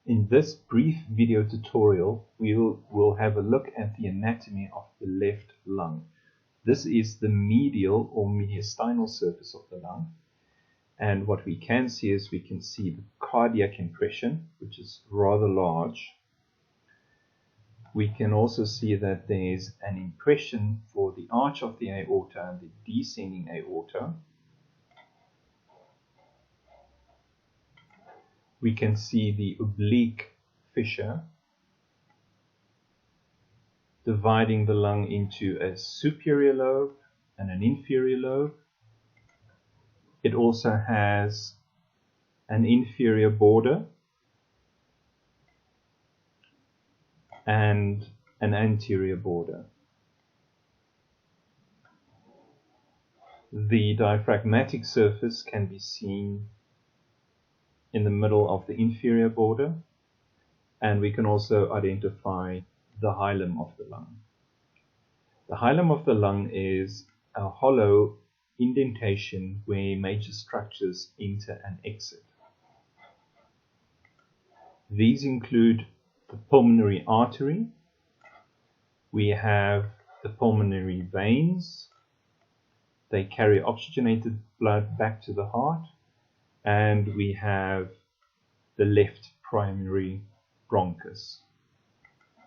In this brief video tutorial, we'll have a look at the anatomy of the left lung. This is the medial or mediastinal surface of the lung. And what we can see is we can see the cardiac impression, which is rather large. We can also see that there's an impression for the arch of the aorta and the descending aorta. We can see the oblique fissure dividing the lung into a superior lobe and an inferior lobe. It also has an inferior border and an anterior border. The diaphragmatic surface can be seen in the middle of the inferior border, and we can also identify the hilum of the lung. The hilum of the lung is a hollow indentation where major structures enter and exit. These include the pulmonary artery, we have the pulmonary veins, they carry oxygenated blood back to the heart, and we have the left primary bronchus.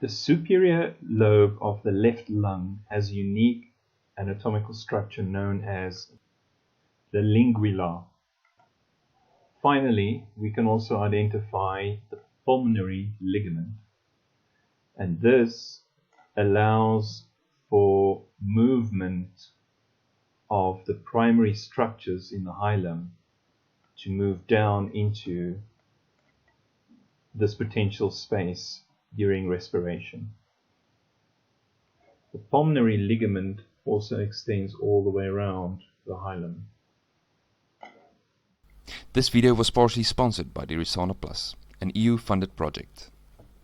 The superior lobe of the left lung has a unique anatomical structure known as the linguilla. Finally, we can also identify the pulmonary ligament, and this allows for movement of the primary structures in the hilum to move down into this potential space during respiration. The pulmonary ligament also extends all the way around the hilum. This video was partially sponsored by Dirisana Plus, an EU-funded project.